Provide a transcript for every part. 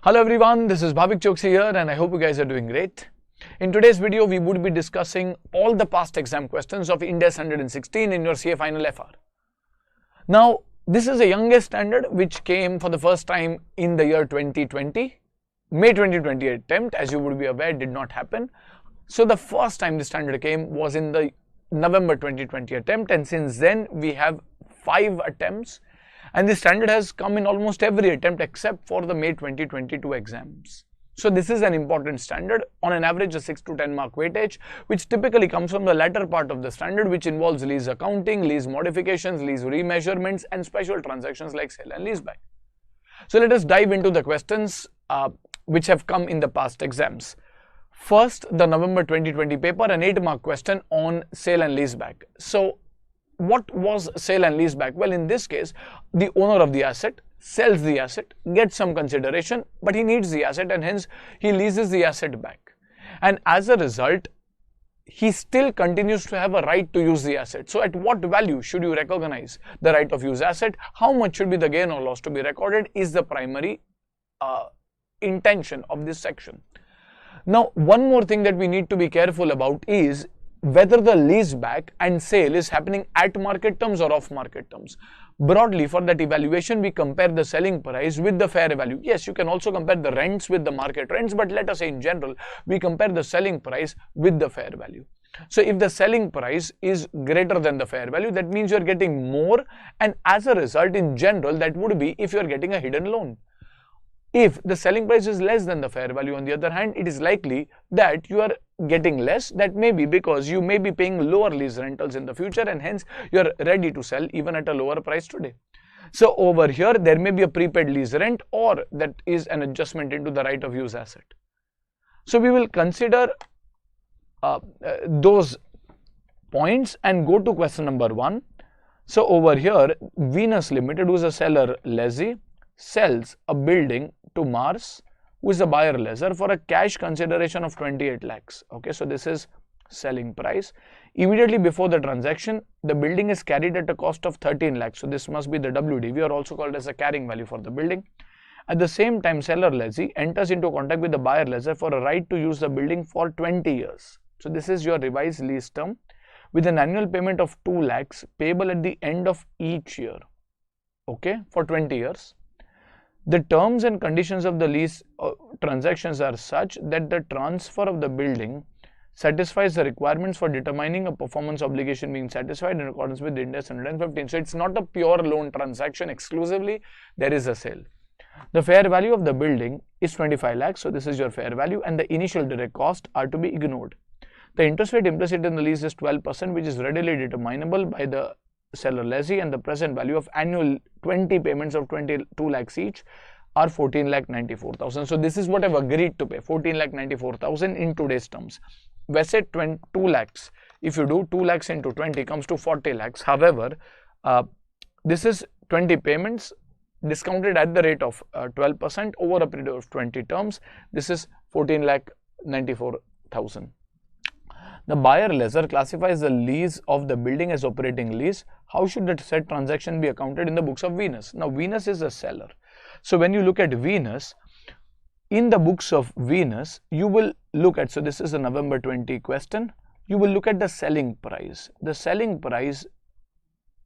Hello everyone, this is Bhavik Chokshi here and I hope you guys are doing great. In today's video, we would be discussing all the past exam questions of Ind AS 116 in your CA Final FR. Now, this is the youngest standard which came for the first time in the year 2020. May 2020 attempt, as you would be aware, did not happen. So the first time the standard came was in the November 2020 attempt, and since then we have 5 attempts. And the standard has come in almost every attempt except for the May 2022 exams. So this is an important standard, on an average a 6 to 10 mark weightage, which typically comes from the latter part of the standard, which involves lease accounting, lease modifications, lease remeasurements, and special transactions like sale and leaseback. So let us dive into the questions which have come in the past exams. First, the November 2020 paper, an 8-mark question on sale and leaseback. So what was sale and leaseback? Well, in this case, the owner of the asset sells the asset, gets some consideration, but he needs the asset and hence he leases the asset back. And as a result, he still continues to have a right to use the asset. So at what value should you recognize the right of use asset? How much should be the gain or loss to be recorded is the primary intention of this section. Now, one more thing that we need to be careful about is whether the leaseback and sale is happening at market terms or off market terms. Broadly, for that evaluation, we compare the selling price with the fair value. Yes, you can also compare the rents with the market rents, but let us say in general, we compare the selling price with the fair value. So if the selling price is greater than the fair value, that means you're getting more, and as a result, in general, that would be if you're getting a hidden loan. If the selling price is less than the fair value, on the other hand, it is likely that you are getting less. That may be because you may be paying lower lease rentals in the future and hence you are ready to sell even at a lower price today. So over here, there may be a prepaid lease rent or that is an adjustment into the right of use asset. So we will consider those points and go to question number 1. So over here, Venus Limited, who is a seller lessee, sells a building to Mars, who is a buyer lessor, for a cash consideration of 28 lakhs. Okay, so this is selling price. Immediately before the transaction, the building is carried at a cost of 13 lakhs. So this must be the WDV, or also called as a carrying value for the building. At the same time, seller lessee enters into contact with the buyer lessor for a right to use the building for 20 years. So this is your revised lease term with an annual payment of 2 lakhs payable at the end of each year. Okay, for 20 years. The terms and conditions of the lease transactions are such that the transfer of the building satisfies the requirements for determining a performance obligation being satisfied in accordance with Ind AS 115. So it's not a pure loan transaction exclusively, there is a sale. The fair value of the building is 25 lakhs, so this is your fair value, and the initial direct costs are to be ignored. The interest rate implicit in the lease is 12%, which is readily determinable by the seller lessee, and the present value of annual 20 payments of 22 lakhs each are 14,94,000. So this is what I've agreed to pay, 14,94,000 in today's terms. Wese 2 lakhs, if you do 2 lakhs into 20 comes to 40 lakhs. However, this is 20 payments discounted at the rate of 12% over a period of 20 terms. This is 14,94,000. The buyer lessor classifies the lease of the building as operating lease. How should that said transaction be accounted in the books of Venus? Now, Venus is a seller. So when you look at Venus, in the books of Venus, you will look at, so this is a November 20 question, you will look at the selling price. The selling price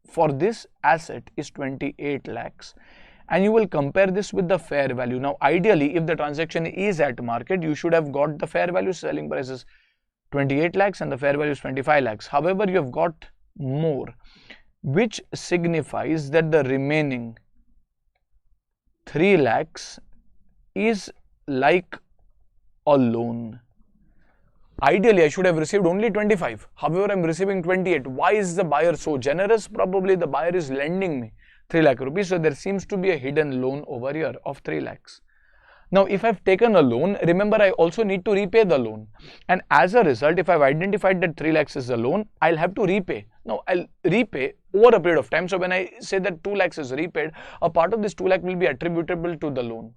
for this asset is 28 lakhs. And you will compare this with the fair value. Now, ideally, if the transaction is at market, you should have got the fair value. Selling price is 28 lakhs and the fair value is 25 lakhs. However, you have got more, which signifies that the remaining 3 lakhs is like a loan. Ideally, I should have received only 25. However, I am receiving 28. Why is the buyer so generous? Probably the buyer is lending me 3 lakh rupees. So there seems to be a hidden loan over here of 3 lakhs. Now, if I've taken a loan, remember I also need to repay the loan. And as a result, if I've identified that 3 lakhs is a loan, I'll have to repay. Now, I'll repay over a period of time. So when I say that 2 lakhs is repaid, a part of this 2 lakh will be attributable to the loan.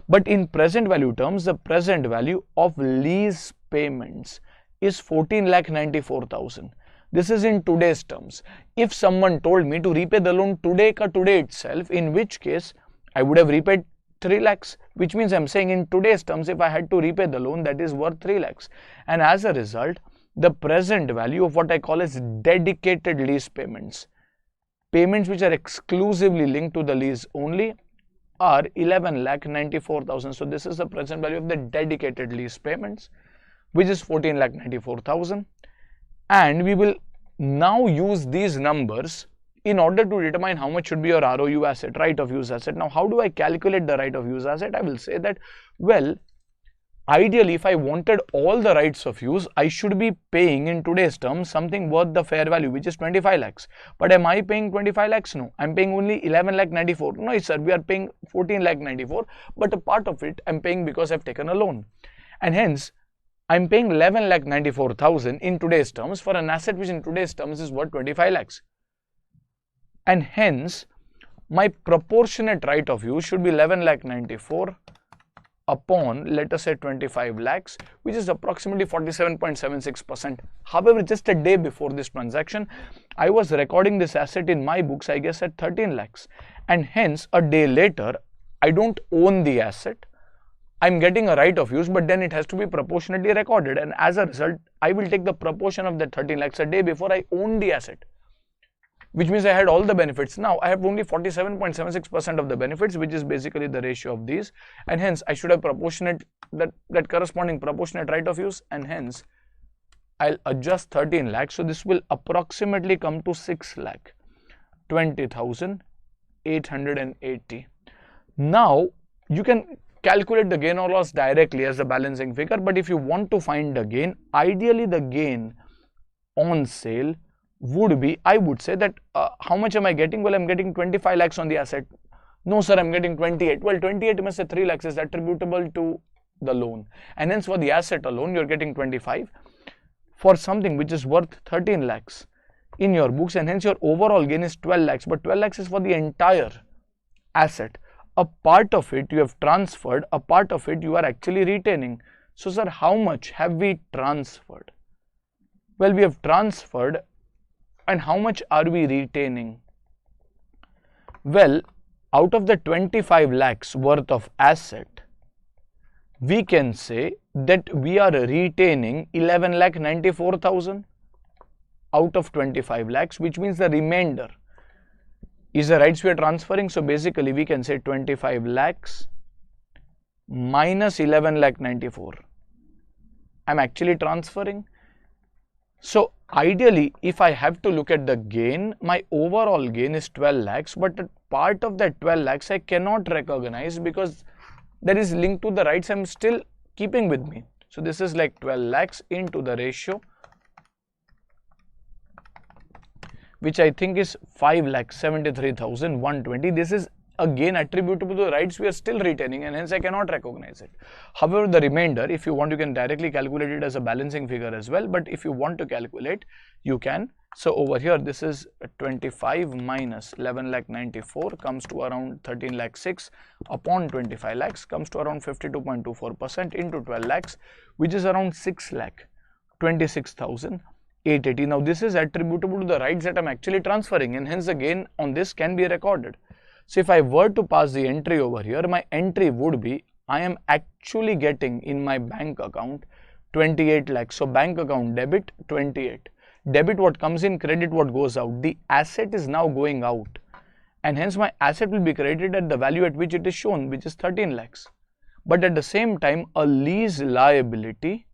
But in present value terms, the present value of lease payments is 14,94,000. This is in today's terms. If someone told me to repay the loan today itself, in which case I would have repaid 3 lakhs, which means I'm saying in today's terms, if I had to repay the loan, that is worth 3 lakhs. And as a result, the present value of what I call as dedicated lease payments, payments which are exclusively linked to the lease only, are 11,94,000. So this is the present value of the dedicated lease payments, which is 14,94,000. And we will now use these numbers in order to determine how much should be your ROU asset, right of use asset. Now, how do I calculate the right of use asset? I will say that, well, ideally, if I wanted all the rights of use, I should be paying in today's terms something worth the fair value, which is 25 lakhs. But am I paying 25 lakhs? No, I'm paying only 11,94. No, sir, we are paying 14,94, but a part of it I'm paying because I've taken a loan. And hence, I'm paying 11,94,000 in today's terms for an asset which in today's terms is worth 25 lakhs. And hence, my proportionate right of use should be 11,94,000 upon, let us say, 25 lakhs, which is approximately 47.76%. However, just a day before this transaction, I was recording this asset in my books, I guess, at 13 lakhs. And hence, a day later, I don't own the asset. I'm getting a right of use, but then it has to be proportionately recorded. And as a result, I will take the proportion of that 13 lakhs a day before I own the asset, which means I had all the benefits. Now I have only 47.76% of the benefits, which is basically the ratio of these, and hence I should have proportionate, that corresponding proportionate right of use, and hence I'll adjust 13 lakhs. So this will approximately come to 6,20,880. Now you can calculate the gain or loss directly as a balancing figure, but if you want to find the gain, ideally the gain on sale would be, I would say that how much am I getting? Well, I'm getting 25 lakhs on the asset. No, sir, I'm getting 28. Well, 28 must say 3 lakhs is attributable to the loan. And hence for the asset alone, you're getting 25 for something which is worth 13 lakhs in your books. And hence your overall gain is 12 lakhs. But 12 lakhs is for the entire asset. A part of it you have transferred, a part of it you are actually retaining. So, sir, how much have we transferred? Well, we have transferred. And how much are we retaining? Well, out of the 25 lakhs worth of asset, we can say that we are retaining 11,94,000 out of 25 lakhs, which means the remainder is the rights we are transferring. So basically we can say 25 lakhs minus 11,94,000 I'm actually transferring. So ideally, if I have to look at the gain, my overall gain is 12 lakhs, but a part of that 12 lakhs I cannot recognize because that is linked to the rights I'm still keeping with me. So this is like 12 lakhs into the ratio, which I think is 5,73,120. This is again attributable to the rights we are still retaining, and hence I cannot recognize it. However, the remainder, if you want, you can directly calculate it as a balancing figure as well, but if you want to calculate, you can. So over here, this is 25 minus 11,94,000 comes to around 13,06,000 upon 25 lakhs comes to around 52.24% into 12 lakhs, which is around 6,26,880. Now this is attributable to the rights that I'm actually transferring, and hence the gain on this can be recorded. So if I were to pass the entry over here, my entry would be, I am actually getting in my bank account 28 lakhs. So bank account debit 28. Debit what comes in, credit what goes out. The asset is now going out, and hence my asset will be credited at the value at which it is shown, which is 13 lakhs. But at the same time, a lease liability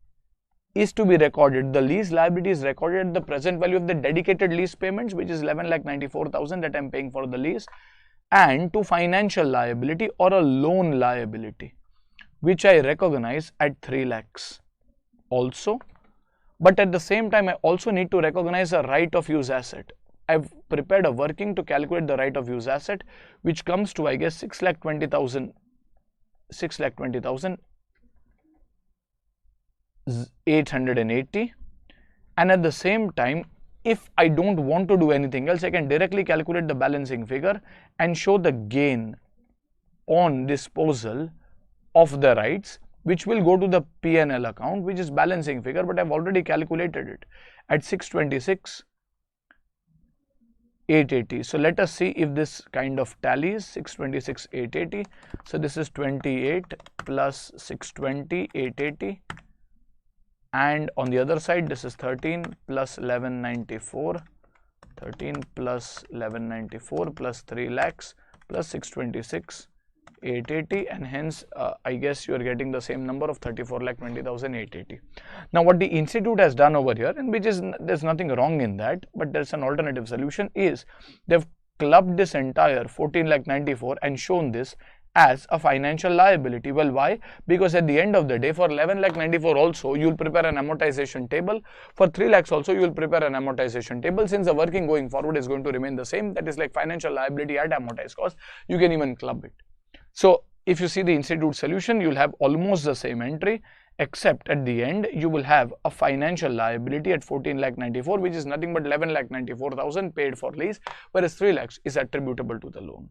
is to be recorded. The lease liability is recorded at the present value of the dedicated lease payments, which is 11,94,000 that I am paying for the lease, and to financial liability or a loan liability, which I recognize at 3 lakhs also. But at the same time, I also need to recognize a right of use asset. I've prepared a working to calculate the right of use asset, which comes to, I guess, 6,20,880. And at the same time, if I don't want to do anything else, I can directly calculate the balancing figure and show the gain on disposal of the rights, which will go to the P&L account, which is balancing figure, but I've already calculated it at 626 880. So let us see if this kind of tallies. 626 880. So this is 28 plus 620 880, and on the other side this is 13 plus 1194, 13 plus 1194 plus 3 lakhs plus 626 880, and hence I guess you are getting the same number of 34,20,880. Now what the institute has done over here, and which is, there's nothing wrong in that, but there's an alternative solution, is they've clubbed this entire 14,94 and shown this as a financial liability. Well, why? Because at the end of the day, for 11,94 also you will prepare an amortization table, for 3 lakhs also you will prepare an amortization table. Since the working going forward is going to remain the same, that is like financial liability at amortized cost, you can even club it. So if you see the institute solution, you will have almost the same entry, except at the end you will have a financial liability at 14,94,000, which is nothing but 11,94,000 paid for lease, whereas 3 lakhs is attributable to the loan.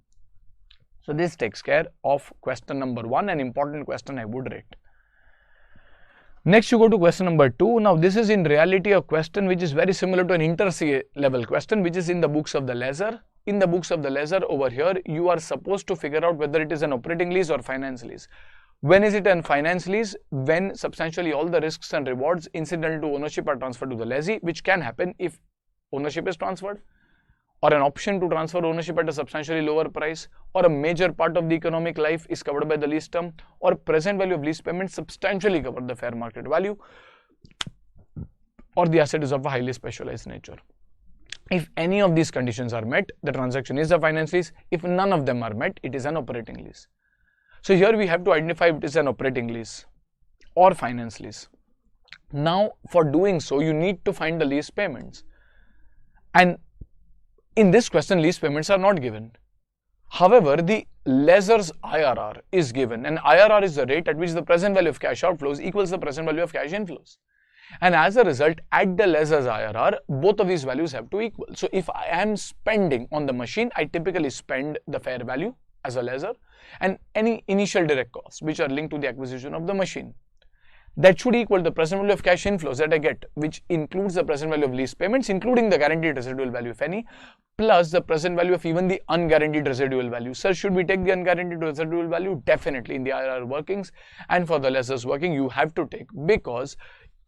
So this takes care of question number 1, an important question I would rate. Next you go to question number 2. Now this is in reality a question which is very similar to an inter-CA level question, which is in the books of the lessor. In the books of the lessor over here, you are supposed to figure out whether it is an operating lease or finance lease. When is it an finance lease? When substantially all the risks and rewards incidental to ownership are transferred to the lessee, which can happen if ownership is transferred, or an option to transfer ownership at a substantially lower price, or a major part of the economic life is covered by the lease term, or present value of lease payments substantially cover the fair market value, or the asset is of a highly specialized nature. If any of these conditions are met, the transaction is a finance lease. If none of them are met, it is an operating lease. So here we have to identify if it is an operating lease or finance lease. Now for doing so, you need to find the lease payments, and in this question lease payments are not given. However, the lessor's IRR is given, and IRR is the rate at which the present value of cash outflows equals the present value of cash inflows. And as a result, at the lessor's IRR, both of these values have to equal. So if I am spending on the machine, I typically spend the fair value as a lessor and any initial direct costs which are linked to the acquisition of the machine. That should equal the present value of cash inflows that I get, which includes the present value of lease payments, including the guaranteed residual value, if any, plus the present value of even the unguaranteed residual value. Sir, should we take the unguaranteed residual value? Definitely. In the IRR workings and for the lessor's working, you have to take, because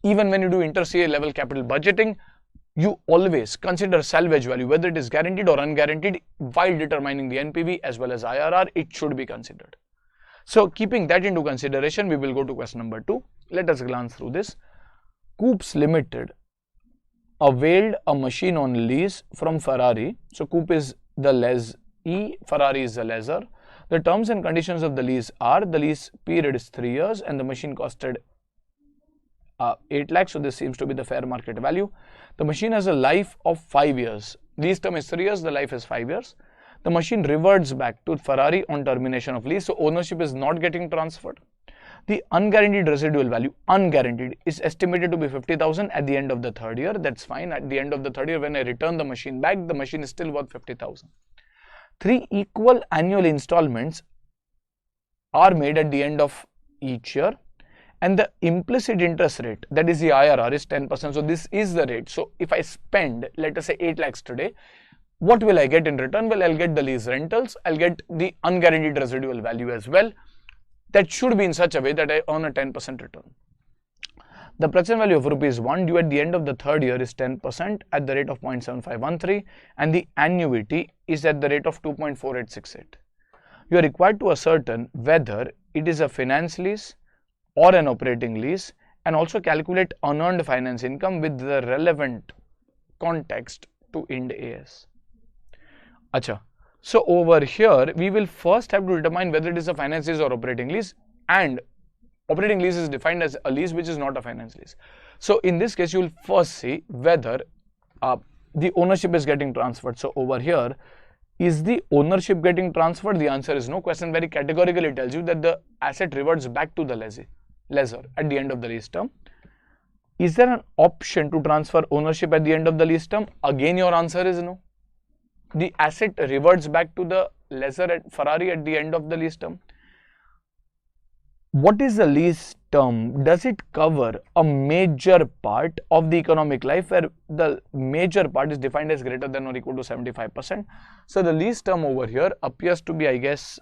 even when you do inter-CA level capital budgeting, you always consider salvage value, whether it is guaranteed or unguaranteed, while determining the NPV as well as IRR. It should be considered. So keeping that into consideration, we will go to question number 2. Let us glance through this. Coops Limited availed a machine on lease from Ferrari. So Coop is the lessee, Ferrari is the lessor. The terms and conditions of the lease are, the lease period is 3 years and the machine costed 8 lakhs. So this seems to be the fair market value. The machine has a life of 5 years. Lease term is 3 years, the life is 5 years. The machine reverts back to Ferrari on termination of lease, so ownership is not getting transferred. The unguaranteed residual value, unguaranteed, is estimated to be 50,000 at the end of the 3rd year. That's fine. At the end of the 3rd year, when I return the machine back, the machine is still worth 50,000. 3 equal annual installments are made at the end of each year, and the implicit interest rate, that is the IRR, is 10%. So this is the rate. So if I spend, let us say 8 lakhs today, what will I get in return? Well, I'll get the lease rentals, I'll get the unguaranteed residual value as well. That should be in such a way that I earn a 10% return. The present value of ₹1 due at the end of the 3rd year is 10% at the rate of 0.7513, and the annuity is at the rate of 2.4868. You are required to ascertain whether it is a finance lease or an operating lease, and also calculate unearned finance income with the relevant context to IND AS. Acha. So over here, we will first have to determine whether it is a finance lease or operating lease, and operating lease is defined as a lease which is not a finance lease. So in this case, you will first see whether the ownership is getting transferred. So over here, is the ownership getting transferred? The answer is no. Question very categorically tells you that the asset reverts back to the lessor at the end of the lease term. Is there an option to transfer ownership at the end of the lease term? Again, your answer is no. The asset reverts back to the lessor at Ferrari at the end of the lease term. what is the lease term? Does it cover a major part of the economic life where the major part is defined as greater than or equal to 75%? So the lease term over here appears to be, I guess,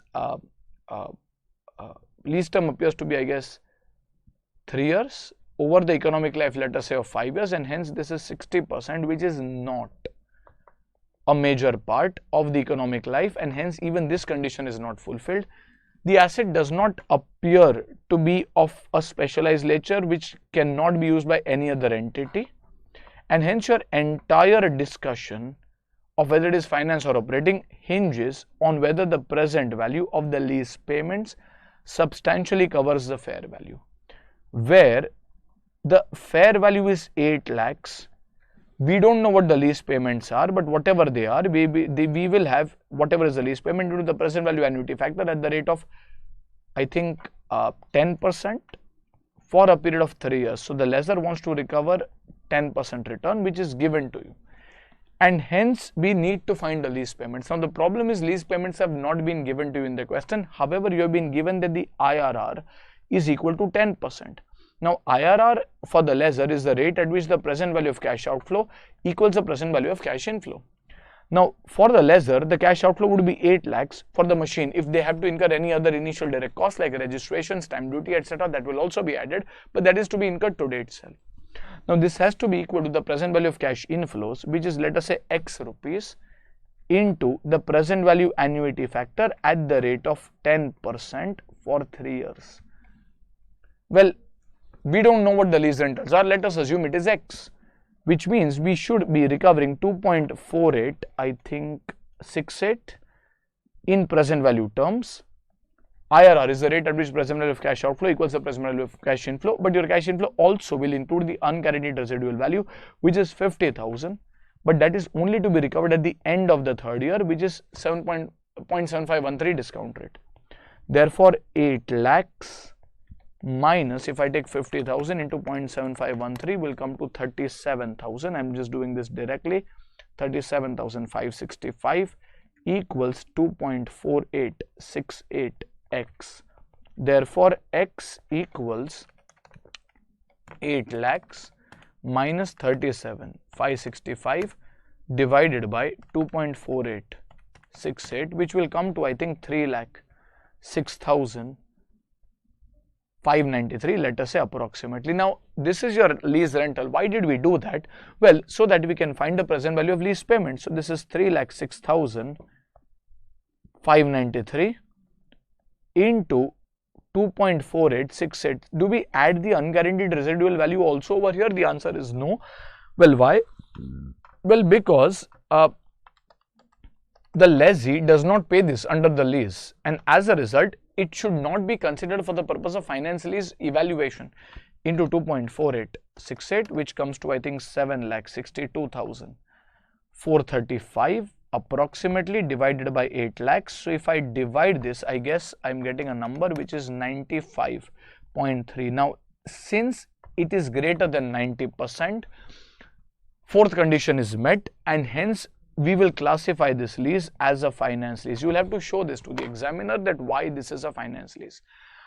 lease term appears to be, I guess, 3 years over the economic life, let us say, of 5 years, and hence this is 60%, which is not a major part of the economic life, and hence even this condition is not fulfilled. The asset does not appear to be of a specialized nature which cannot be used by any other entity, and hence your entire discussion of whether it is finance or operating hinges on whether the present value of the lease payments substantially covers the fair value. Where the fair value is 8 lakhs, we don't know what the lease payments are, but whatever they are, we will have whatever is the lease payment due to the present value annuity factor at the rate of, I think, 10% for a period of 3 years. So the lessor wants to recover 10% return, which is given to you, and hence we need to find the lease payments. Now the problem is lease payments have not been given to you in the question. However, you have been given that the IRR is equal to 10%. Now IRR for the lessor is the rate at which the present value of cash outflow equals the present value of cash inflow. Now for the lessor, the cash outflow would be 8 lakhs for the machine. If they have to incur any other initial direct costs like registration, stamp duty, etc., that will also be added, but that is to be incurred today itself. Now this has to be equal to the present value of cash inflows, which is, let us say, X rupees, into the present value annuity factor at the rate of 10% for 3 years. Well, we don't know what the lease rentals are. Let us assume it is X, which means we should be recovering 2.48, I think 68 in present value terms. IRR is the rate at which present value of cash outflow equals the present value of cash inflow, but your cash inflow also will include the unguaranteed residual value, which is 50,000, but that is only to be recovered at the end of the third year, which is 0.7513 discount rate. Therefore 8 lakhs minus, if I take 50,000 into 0.7513, will come to 37,000. I'm just doing this directly. 37,565 equals 2.4868x. Therefore X equals 8 lakhs minus 37,565 divided by 2.4868, which will come to, I think, 3,06,593, let us say, approximately. Now this is your lease rental. Why did we do that? Well, so that we can find the present value of lease payment. So this is 3,06,593 into 2.4868. Do we add the unguaranteed residual value also over here? The answer is no. Well, why? Well, because the lessee does not pay this under the lease, and as a result it should not be considered for the purpose of finance lease evaluation. Into 2.4868, which comes to, I think, 7,62,435 approximately, divided by 8 lakhs. So if I divide this, I guess I'm getting a number which is 95.3. Now since it is greater than 90%, fourth condition is met, and hence we will classify this lease as a finance lease. You will have to show this to the examiner that why this is a finance lease.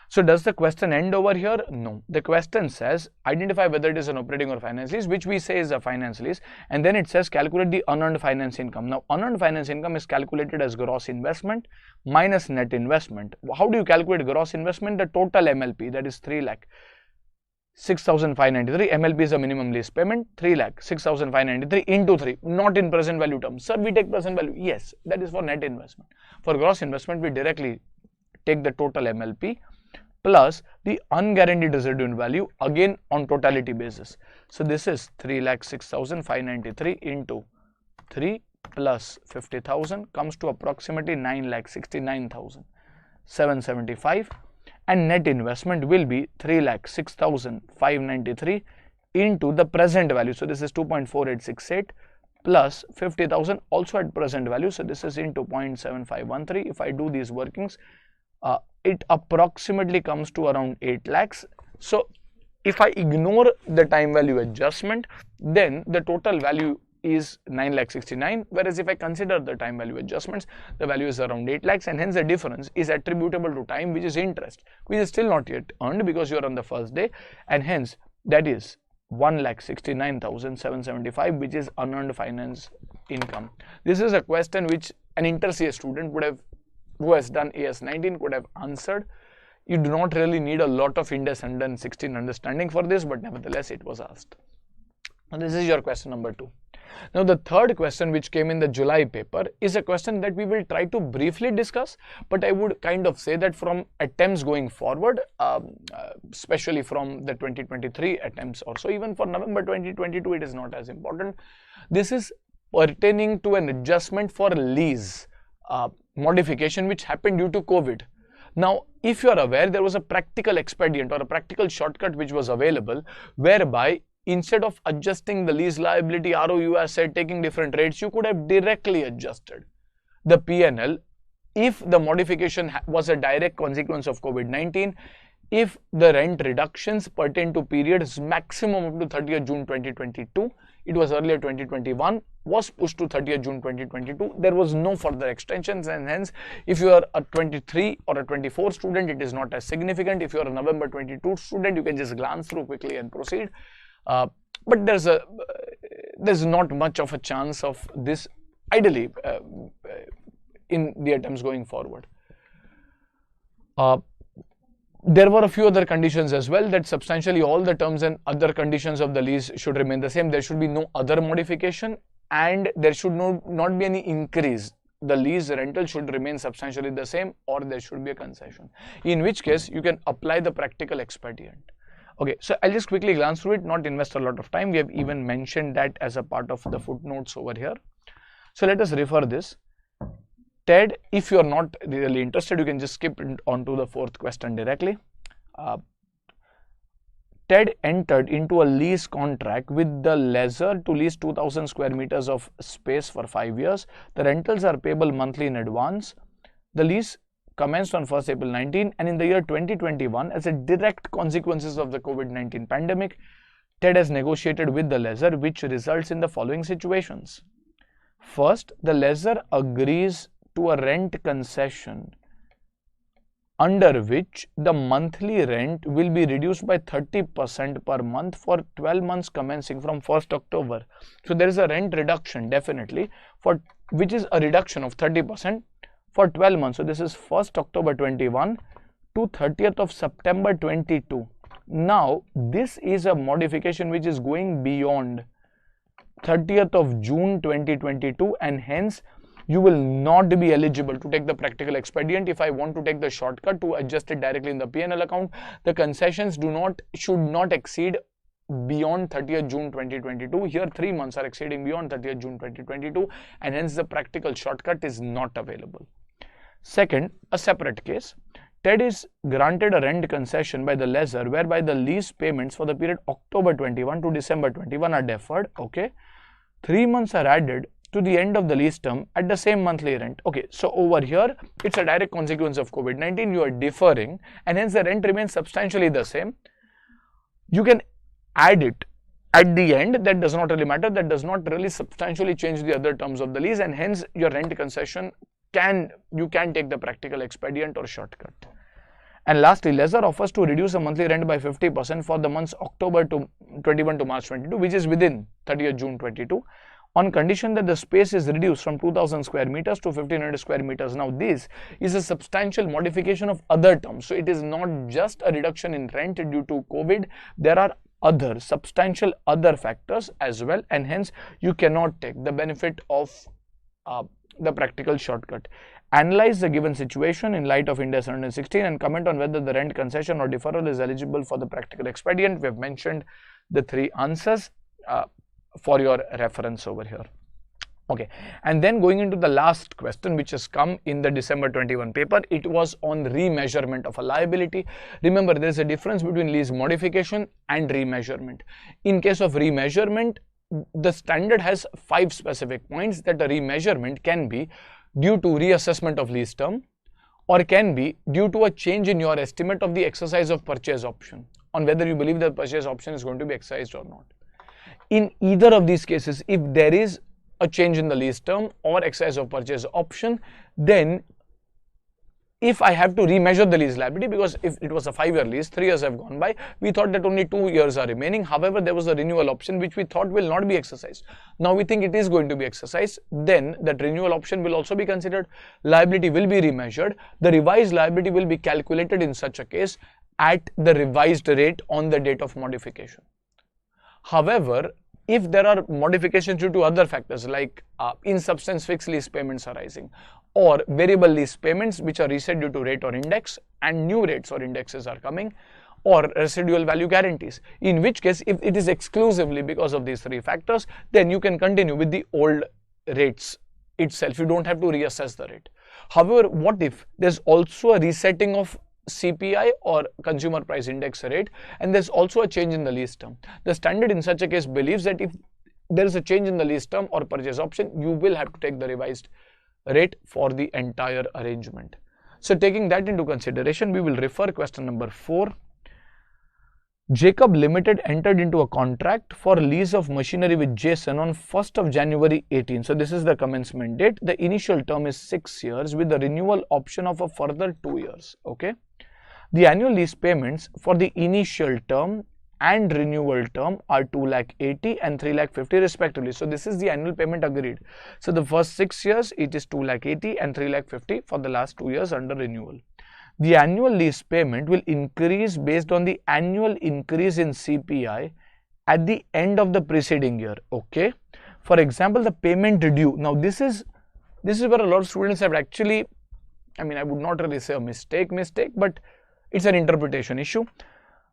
So does the question end over here? No. The question says identify whether it is an operating or finance lease, which we say is a finance lease, and then it says calculate the unearned finance income. Now unearned finance income is calculated as gross investment minus net investment. How do you calculate gross investment? The total MLP, that is 3,06,593. MLP is a minimum lease payment. 3,06,593 into 3, not in present value terms. Sir, we take present value. Yes, that is for net investment. For gross investment, we directly take the total MLP plus the unguaranteed residual value, again on totality basis. So this is 3,06,593 into 3 plus 50,000 comes to approximately 9,69,775, and net investment will be 3,06,593 into the present value. So this is 2.4868 plus 50,000 also at present value. So this is into 0.7513. If I do these workings, it approximately comes to around 8 lakhs. So if I ignore the time value adjustment, then the total value is 9,69,000, whereas if I consider the time value adjustments, the value is around 8 lakhs, and hence the difference is attributable to time, which is interest, which is still not yet earned because you are on the first day, and hence that is 1,69,775, which is unearned finance income. This is a question which an inter-CA student would have, who has done AS19, could have answered. You do not really need a lot of Ind AS 116 understanding for this, but nevertheless it was asked. And this is your question number 2. Now the third question which came in the July paper is a question that we will try to briefly discuss, but I would kind of say that from attempts going forward, especially from the 2023 attempts or so, even for November 2022, it is not as important. This is pertaining to an adjustment for lease modification which happened due to COVID. Now, if you are aware, there was a practical expedient or a practical shortcut which was available, whereby instead of adjusting the lease liability, ROU asset, taking different rates, you could have directly adjusted the P&L if the modification was a direct consequence of COVID-19, if the rent reductions pertain to periods maximum up to 30th June 2022, it was earlier 2021, was pushed to 30th June 2022. There was no further extensions, and hence if you are a 23 or a 24 student, it is not as significant. If you are a November 22 student, you can just glance through quickly and proceed. But there's not much of a chance of this ideally in the attempts going forward. There were a few other conditions as well, that substantially all the terms and other conditions of the lease should remain the same. There should be no other modification, and there should not be any increase. The lease rental should remain substantially the same, or there should be a concession, in which case you can apply the practical expedient. Okay, so I'll just quickly glance through it, not invest a lot of time. We have even mentioned that as a part of the footnotes over here. So let us refer this. TED, if you are not really interested, you can just skip on to the fourth question directly. TED entered into a lease contract with the lessor to lease 2,000 square meters of space for 5 years. The rentals are payable monthly in advance. The lease commenced on 1st April 19, and in the year 2021, as a direct consequences of the COVID-19 pandemic, TED has negotiated with the lessor, which results in the following situations. First, the lessor agrees to a rent concession under which the monthly rent will be reduced by 30% per month for 12 months commencing from 1st October. So there is a rent reduction definitely, for which is a reduction of 30% for 12 months. So this is 1st October 21 to 30th of September 22. Now this is a modification which is going beyond 30th of June 2022, and hence you will not be eligible to take the practical expedient. If I want to take the shortcut to adjust it directly in the P&L account, the concessions should not exceed beyond 30th June 2022. Here 3 months are exceeding beyond 30th June 2022, and hence the practical shortcut is not available. Second, a separate case. TED is granted a rent concession by the lessor whereby the lease payments for the period October 21 to December 21 are deferred. Okay, 3 months are added to the end of the lease term at the same monthly rent. Okay, so over here it's a direct consequence of COVID-19. You are deferring, and hence the rent remains substantially the same. You can add it at the end. That does not really matter. That does not really substantially change the other terms of the lease, and hence your rent concession you can take the practical expedient or shortcut. And lastly, lessor offers to reduce the monthly rent by 50% for the months October to 21 to March 22, which is within 30th June 22, on condition that the space is reduced from 2,000 square meters to 1,500 square meters. Now this is a substantial modification of other terms. So it is not just a reduction in rent due to COVID. There are other substantial other factors as well, and hence you cannot take the benefit of the practical shortcut. Analyze the given situation in light of IND AS 116 and comment on whether the rent concession or deferral is eligible for the practical expedient. We have mentioned the 3 answers for your reference over here. Okay, and then going into the last question which has come in the December 21 paper, it was on remeasurement of a liability. Remember, there is a difference between lease modification and remeasurement. In case of remeasurement, the standard has 5 specific points that a remeasurement can be due to reassessment of lease term, or can be due to a change in your estimate of the exercise of purchase option, on whether you believe the purchase option is going to be exercised or not. in either of these cases, if there is a change in the lease term or exercise of purchase option, then if I have to remeasure the lease liability, because if it was a 5-year lease, 3 years have gone by, we thought that only 2 years are remaining. However, there was a renewal option which we thought will not be exercised. Now we think it is going to be exercised. Then that renewal option will also be considered. Liability will be remeasured. The revised liability will be calculated in such a case at the revised rate on the date of modification. However, if there are modifications due to other factors like in substance fixed lease payments arising, or variable lease payments which are reset due to rate or index, and new rates or indexes are coming, or residual value guarantees, in which case if it is exclusively because of these 3 factors, then you can continue with the old rates itself. You don't have to reassess the rate. However, what if there's also a resetting of CPI or consumer price index rate, and there's also a change in the lease term? The standard in such a case believes that if there is a change in the lease term or purchase option, you will have to take the revised rate for the entire arrangement. So taking that into consideration, we will refer question number 4. Jacob Limited entered into a contract for lease of machinery with Jason on 1st of January 18. So this is the commencement date. The initial term is 6 years with the renewal option of a further 2 years. Okay. The annual lease payments for the initial term and renewal term are 2,80,000 and 3,50,000 respectively. So this is the annual payment agreed. So the first 6 years it is 2,80,000 and 3,50,000 for the last 2 years under renewal. The annual lease payment will increase based on the annual increase in CPI at the end of the preceding year. Okay. For example, the payment due. Now this is where a lot of students have actually, I mean, I would not really say a mistake, but it's an interpretation issue.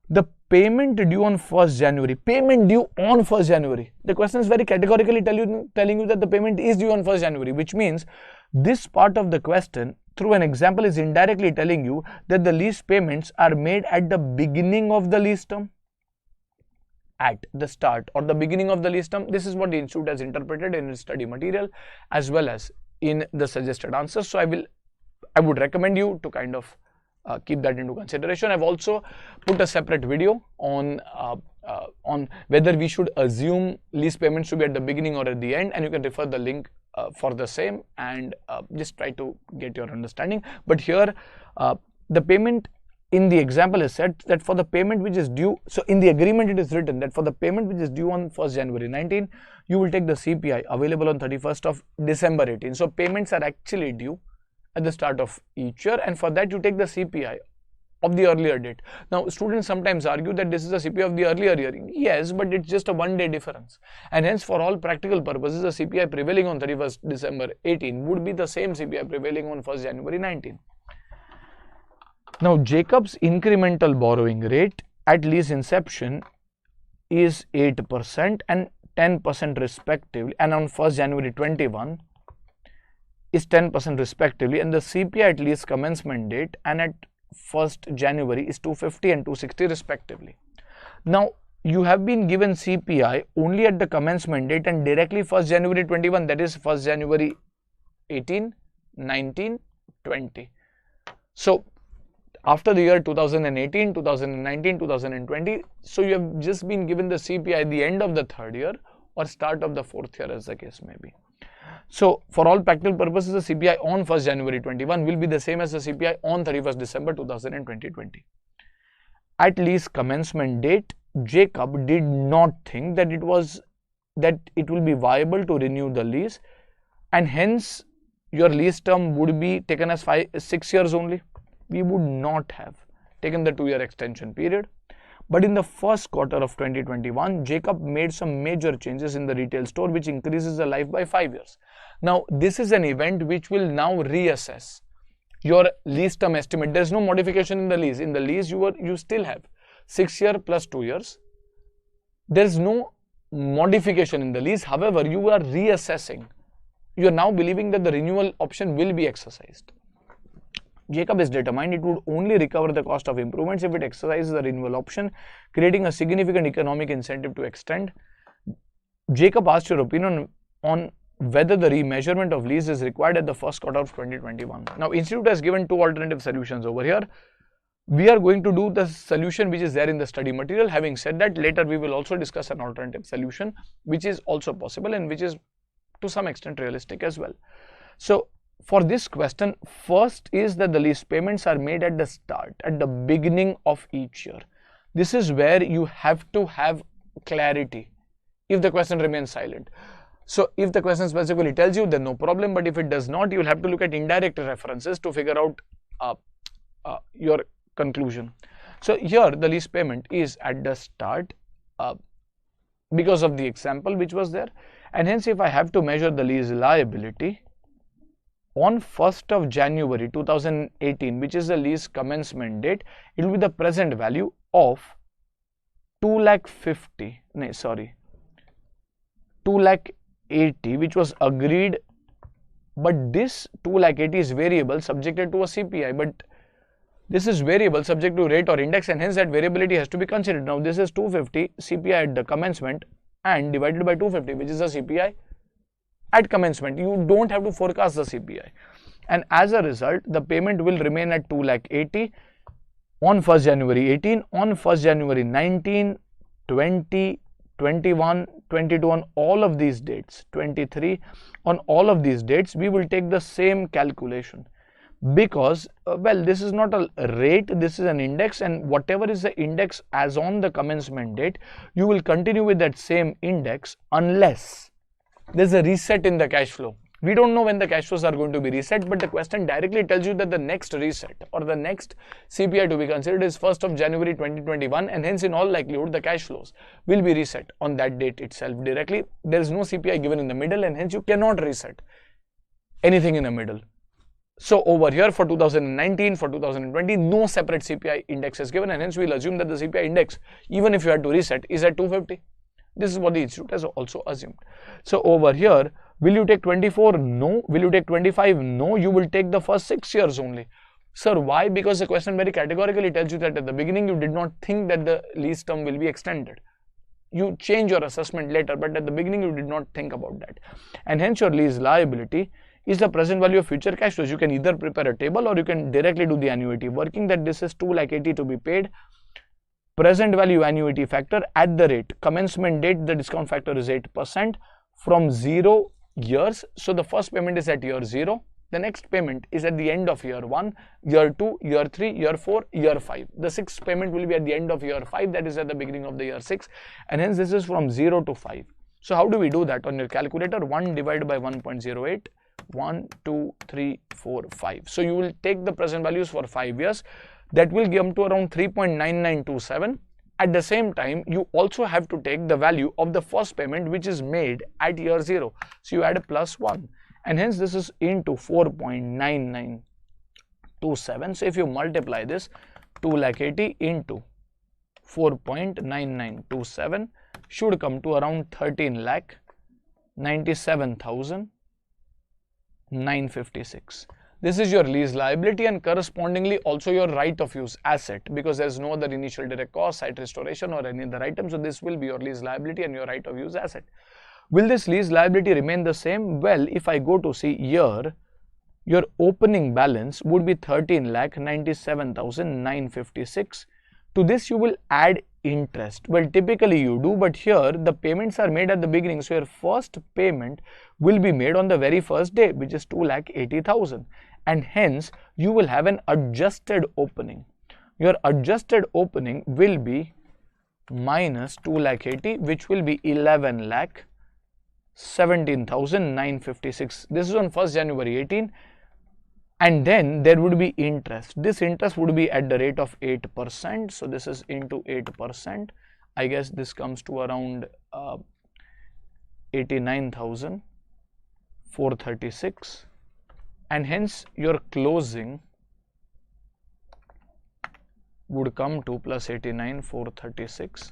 The payment due on 1st January, payment due on 1st January. The question is very categorically telling you that the payment is due on 1st January, which means this part of the question through an example is indirectly telling you that the lease payments are made at the beginning of the lease term, at the start or the beginning of the lease term. This is what the institute has interpreted in its study material as well as in the suggested answers. So I would recommend you to kind of keep that into consideration. I've also put a separate video on whether we should assume lease payments to be at the beginning or at the end, and you can refer the link for the same and just try to get your understanding. But here the payment in the example is said that for the payment which is due, so in the agreement it is written that for the payment which is due on 1st January 19, you will take the CPI available on 31st of December 18. So payments are actually due at the start of each year, and for that you take the CPI of the earlier date. Now students sometimes argue that this is a CPI of the earlier year. Yes, but it's just a 1 day difference, and hence for all practical purposes the CPI prevailing on 31st December 18 would be the same CPI prevailing on 1st January 19. Now Jacob's incremental borrowing rate at lease inception is 8% and 10% respectively, and on 1st January 21 is 10% respectively, and the CPI at lease commencement date and at 1st January is 250 and 260 respectively. Now you have been given CPI only at the commencement date and directly 1st January 21, that is 1st January 18, 19, 20. So after the year 2018, 2019, 2020, so you have just been given the CPI at the end of the 3rd year or start of the 4th year as the case may be. So for all practical purposes, the CPI on 1st January 21 will be the same as the CPI on 31st December 2020. At lease commencement date, Jacob did not think that it will be viable to renew the lease, and hence your lease term would be taken as 6 years only. We would not have taken the 2-year extension period. But in the first quarter of 2021, Jacob made some major changes in the retail store which increases the life by 5 years. Now this is an event which will now reassess your lease term estimate. There is no modification in the lease. In the lease you still have 6 years plus 2 years. There is no modification in the lease. However, you are reassessing. You are now believing that the renewal option will be exercised. Jacob is determined it would only recover the cost of improvements if it exercises the renewal option, creating a significant economic incentive to extend. Jacob asked your opinion on whether the remeasurement of lease is required at the first quarter of 2021. Now, Institute has given 2 alternative solutions over here. we are going to do the solution which is there in the study material. Having said that, later we will also discuss an alternative solution which is also possible and which is to some extent realistic as well. So for this question, first is that the lease payments are made at the start, at the beginning of each year. This is where you have to have clarity if the question remains silent. So if the question specifically tells you, then no problem, but if it does not, you will have to look at indirect references to figure out your conclusion. So here the lease payment is at the start because of the example which was there, and hence if I have to measure the lease liability on 1st of January 2018, which is the lease commencement date, it will be the present value of 280, which was agreed, but this 280 is variable subjected to a CPI, but this is variable subject to rate or index, and hence that variability has to be considered. Now this is 250 CPI at the commencement and divided by 250, which is the CPI at commencement. You don't have to forecast the CPI, and as a result the payment will remain at 280 on 1st January 18, on 1st January 19, 20, 21, 22, on all of these dates, 23, on all of these dates we will take the same calculation, because well, this is not a rate, this is an index, and whatever is the index as on the commencement date, you will continue with that same index unless there's a reset in the cash flow. We don't know when the cash flows are going to be reset, but the question directly tells you that the next reset or the next CPI to be considered is 1st of January 2021, and hence in all likelihood the cash flows will be reset on that date itself directly. There is no CPI given in the middle, and hence you cannot reset anything in the middle. So over here for 2019, for 2020, no separate CPI index is given, and hence we'll assume that the CPI index, even if you had to reset, is at 250. This is what the institute has also assumed. So over here, will you take 24? No. Will you take 25? No. You will take the first 6 years only. Sir, why? Because the question very categorically tells you that at the beginning you did not think that the lease term will be extended. You change your assessment later, but at the beginning you did not think about that, and hence your lease liability is the present value of future cash flows. You can either prepare a table or you can directly do the annuity working, that this is 280 to be paid, present value annuity factor at the rate commencement date, the discount factor is 8% from 0 years. So the first payment is at year 0, the next payment is at the end of year 1, year 2, year 3, year 4, year 5. The sixth payment will be at the end of year 5, that is at the beginning of the year 6, and hence this is from 0 to 5. So how do we do that? On your calculator, 1 divided by 1.08, 1, 2, 3, 4, 5. So you will take the present values for 5 years. That will come to around 3.9927. At the same time, you also have to take the value of the first payment which is made at year 0. So you add a plus 1, and hence this is into 4.9927. So if you multiply this, 280 into 4.9927 should come to around 13,97,956. This is your lease liability and correspondingly also your right of use asset, because there is no other initial direct cost, site restoration or any other item. So this will be your lease liability and your right of use asset. Will this lease liability remain the same? Well, if I go to see here, your opening balance would be 13,97,956. To this you will add interest. Well, typically you do, but here the payments are made at the beginning. So your first payment will be made on the very first day, which is 2,80,000. And hence you will have an adjusted opening. Your adjusted opening will be minus 2,80,000, which will be 11,17,956. This is on 1st January 18, and then there would be interest. This interest would be at the rate of 8%. So this is into 8%. I guess this comes to around 89,436. And hence your closing would come to plus 89,436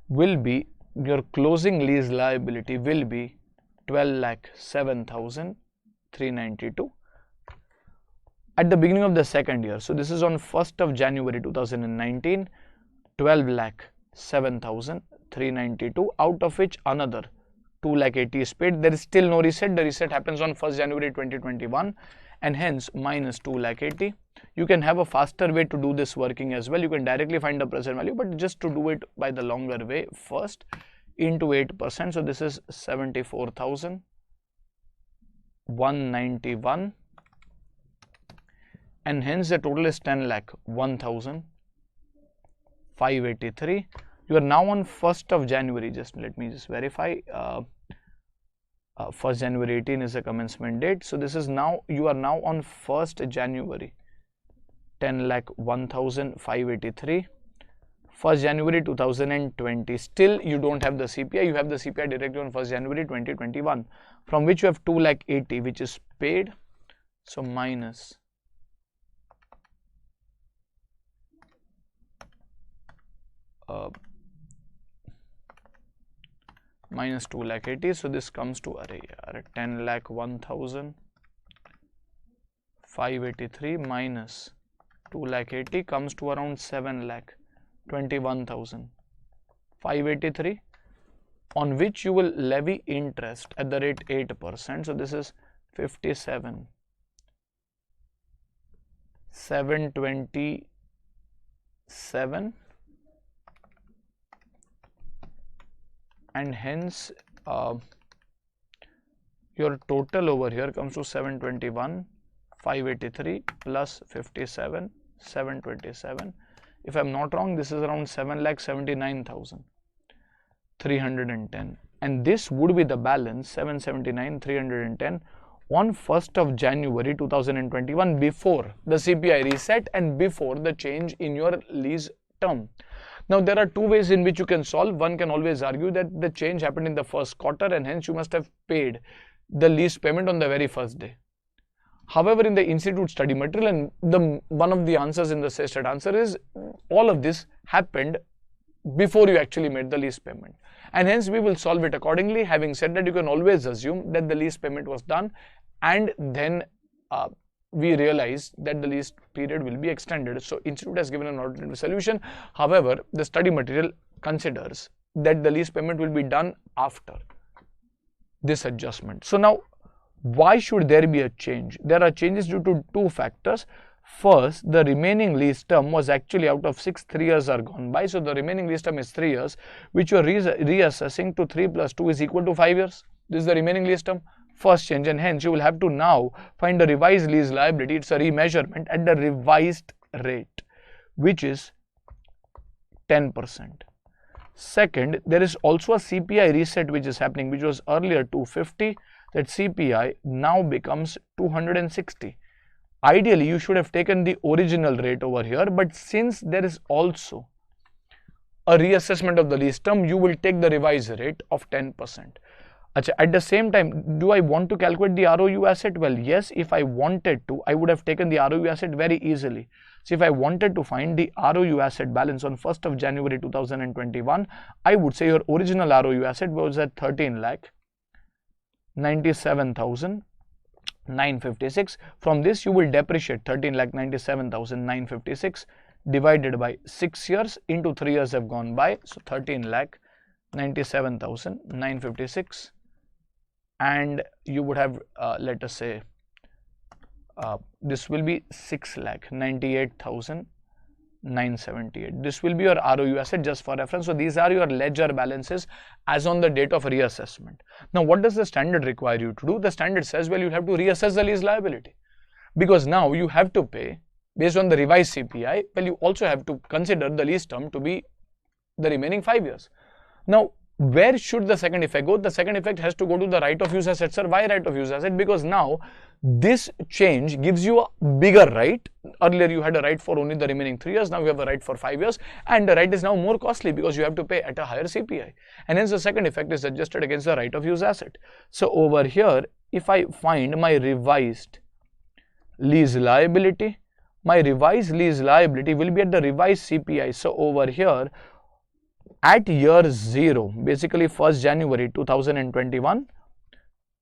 will be, your closing lease liability will be 12,07,392 at the beginning of the second year. So this is on 1st of January 2019, 12,07,392, out of which another 2,80,000 is paid. There is still no reset. The reset happens on 1st January 2021, and hence minus 2,80,000. You can have a faster way to do this working as well. You can directly find the present value, but just to do it by the longer way, first into 8%. So this is 74,191, and hence the total is 10,01,583. You are now on 1st of January. Just let me just verify. 1st January 18 is the commencement date. So this is now, you are now on 1st January. 10,01,583. 1st January 2020. Still you don't have the CPI. You have the CPI directly on 1st January 2021, from which you have 2,80,000, which is paid. So minus minus 2,80,000. So this comes to 10,01,583 minus 2,80,000 comes to around 7,21,583, on which you will levy interest at the rate 8%. So this is 57,727, and hence your total over here comes to 721,583 plus 57,727. If I'm not wrong, this is around 7,79,310, and this would be the balance 779,310 on 1st of January 2021, before the CPI reset and before the change in your lease term. Now there are two ways in which you can solve. One can always argue that the change happened in the first quarter and hence you must have paid the lease payment on the very first day. However, in the institute study material, and one of the answers in the suggested answer is all of this happened before you actually made the lease payment, and hence we will solve it accordingly. Having said that, you can always assume that the lease payment was done and then we realize that the lease period will be extended. So institute has given an alternative solution. However, the study material considers that the lease payment will be done after this adjustment. So now, why should there be a change? There are changes due to two factors. First, the remaining lease term was actually out of 6, 3 years are gone by. So the remaining lease term is 3 years, which you are reassessing to 3 plus 2 is equal to 5 years. This is the remaining lease term. First change, and hence you will have to now find the revised lease liability. It's a remeasurement at the revised rate, which is 10%. Second, there is also a CPI reset which is happening, which was earlier 250. That CPI now becomes 260. Ideally, you should have taken the original rate over here, but since there is also a reassessment of the lease term, you will take the revised rate of 10%. At the same time, do I want to calculate the ROU asset? Well, yes, if I wanted to, I would have taken the ROU asset very easily. So if I wanted to find the ROU asset balance on 1st of January 2021, I would say your original ROU asset was at 13,97,956. From this, you will depreciate 13,97,956 divided by 6 years into 3 years have gone by. So 13,97,956. And you would have, let us say, this will be 6,98,978. This will be your ROU asset, just for reference. So these are your ledger balances as on the date of reassessment. Now, what does the standard require you to do? The standard says, well, you have to reassess the lease liability, because now you have to pay based on the revised CPI. Well, you also have to consider the lease term to be the remaining 5 years. Now, where should the second effect go? The second effect has to go to the right of use asset. Sir, why right of use asset? Because now this change gives you a bigger right. Earlier you had a right for only the remaining 3 years. Now you have a right for 5 years, and the right is now more costly because you have to pay at a higher CPI, and hence the second effect is adjusted against the right of use asset. So over here, if I find my revised lease liability, my revised lease liability will be at the revised CPI. So over here, at year 0, basically 1st January 2021,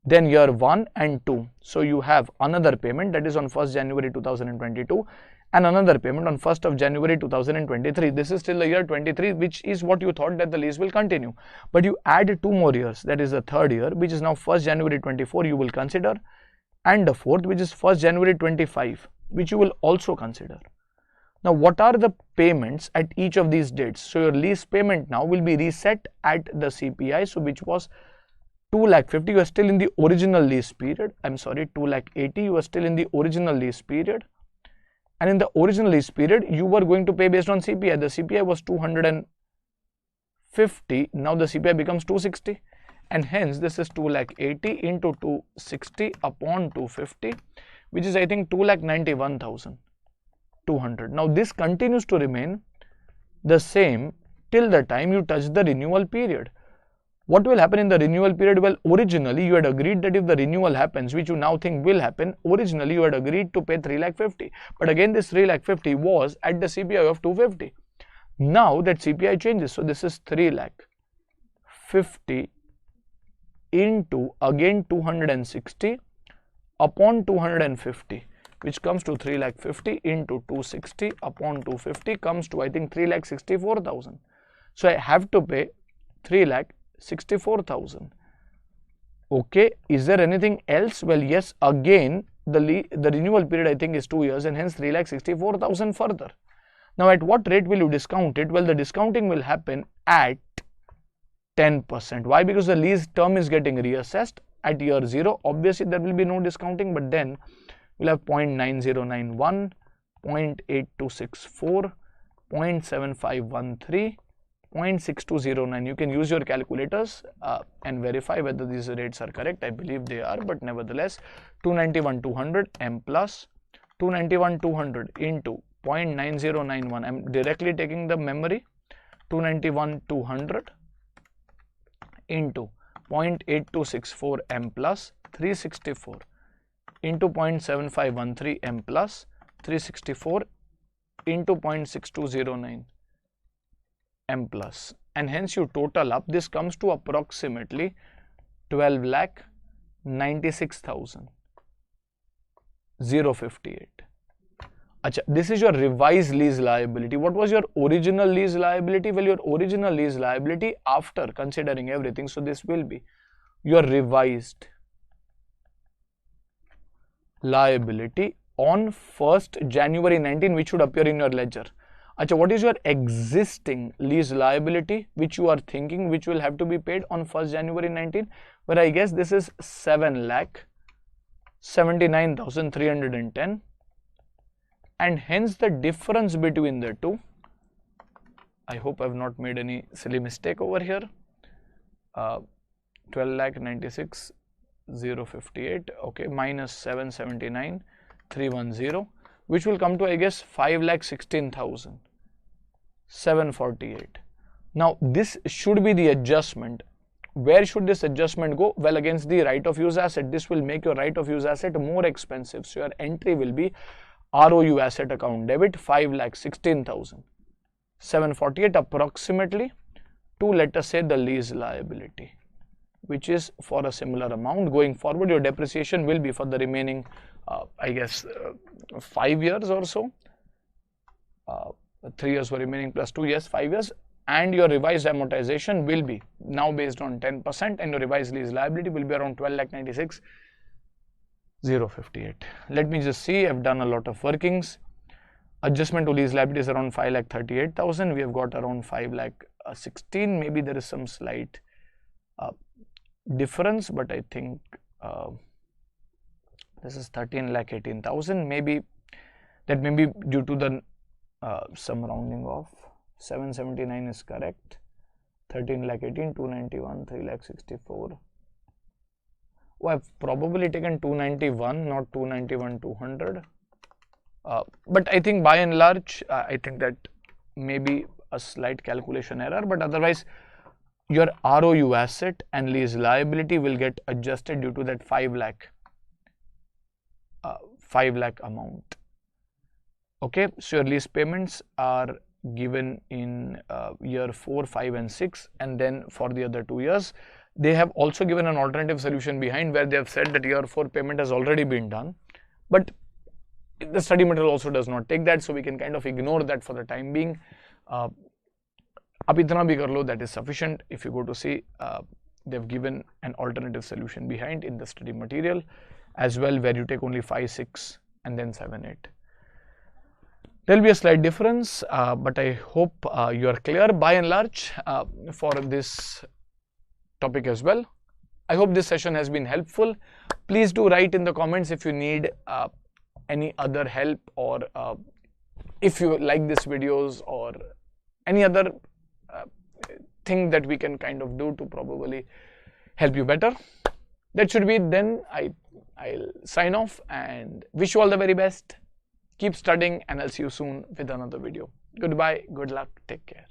then year 1 and 2. So you have another payment that is on 1st January 2022 and another payment on 1st of January 2023. This is still the year 23, which is what you thought that the lease will continue. But you add 2 more years, that is the third year, which is now 1st January 24 you will consider, and the fourth, which is 1st January 25, which you will also consider. Now, what are the payments at each of these dates? So, your lease payment now will be reset at the CPI, so which was 2,50,000, you are still in the original lease period. I'm sorry, 2,80,000, you are still in the original lease period. And in the original lease period, you were going to pay based on CPI. The CPI was 250, now the CPI becomes 260. And hence, this is 2,80,000 into 260 upon 250, which is I think 2,91,200. Now, this continues to remain the same till the time you touch the renewal period. What will happen in the renewal period? Well, originally you had agreed that if the renewal happens, which you now think will happen, originally you had agreed to pay 3,50,000. But again, this 3,50,000 was at the CPI of 250. Now that CPI changes, so this is 3,50,000 into again 260 upon 250, which comes to 3,50,000 into 260 upon 250 comes to I think 3,64,000. So I have to pay 3,64,000. Okay, is there anything else? Well, yes, again the renewal period I think is 2 years, and hence 3,64,000 further. Now, at what rate will you discount it? Well, the discounting will happen at 10%. Why? Because the lease term is getting reassessed at year 0. Obviously, there will be no discounting, but then we'll have 0.9091, 0.8264, 0.7513, 0.6209. You can use your calculators and verify whether these rates are correct. I believe they are, but nevertheless, 291,200 M plus 291,200 into 0.9091. I'm directly taking the memory. 291,200 into 0.8264 M plus 364 into 0.7513 M plus 364 into 0.6209 M plus, and hence you total up, this comes to approximately 12,96,058. Achha, this is your revised lease liability. What was your original lease liability? Well, your original lease liability after considering everything, so this will be your revised liability on 1st January 19, which should appear in your ledger. Achha, what is your existing lease liability which you are thinking which will have to be paid on 1st January 19? Well, I guess this is 7,79,310. And hence the difference between the two, I hope I have not made any silly mistake over here, 12,96,058, okay, minus 779,310, which will come to I guess 5,16,748. Now this should be the adjustment. Where should this adjustment go? Well, against the right of use asset. This will make your right of use asset more expensive. So your entry will be ROU asset account debit 5,16,748 approximately to, let us say, the lease liability, which is for a similar amount. Going forward, your depreciation will be for the remaining I guess 5 years or so, 3 years were remaining plus 2 years, 5 years, and your revised amortization will be now based on 10%, and your revised lease liability will be around 12,96,058. Let me just see, I've done a lot of workings. Adjustment to lease liability is around 5,38,000. We have got around 5,16,000. Maybe there is some slight difference, but I think this is 13,18,000. Maybe that may be due to the some rounding off. 779 is correct. 13,18,000, 291, 3,64,000. Oh, I've probably taken 291, not 291,200. But I think by and large, I think that may be a slight calculation error, but otherwise your ROU asset and lease liability will get adjusted due to that 5 lakh amount. Okay, so your lease payments are given in year 4, 5 and 6, and then for the other 2 years. They have also given an alternative solution behind where they have said that year 4 payment has already been done, but the study material also does not take that, so we can kind of ignore that for the time being. Ab itna bhi kar lo, that is sufficient. If you go to see, they have given an alternative solution behind in the study material, as well, where you take only 5, 6 and then 7, 8. There will be a slight difference, but I hope you are clear by and large for this topic as well. I hope this session has been helpful. Please do write in the comments if you need any other help, or if you like these videos, or any other thing that we can kind of do to probably help you better. That should be it. Then I'll sign off and wish you all the very best. Keep studying, and I'll see you soon with another video. Goodbye, good luck, take care.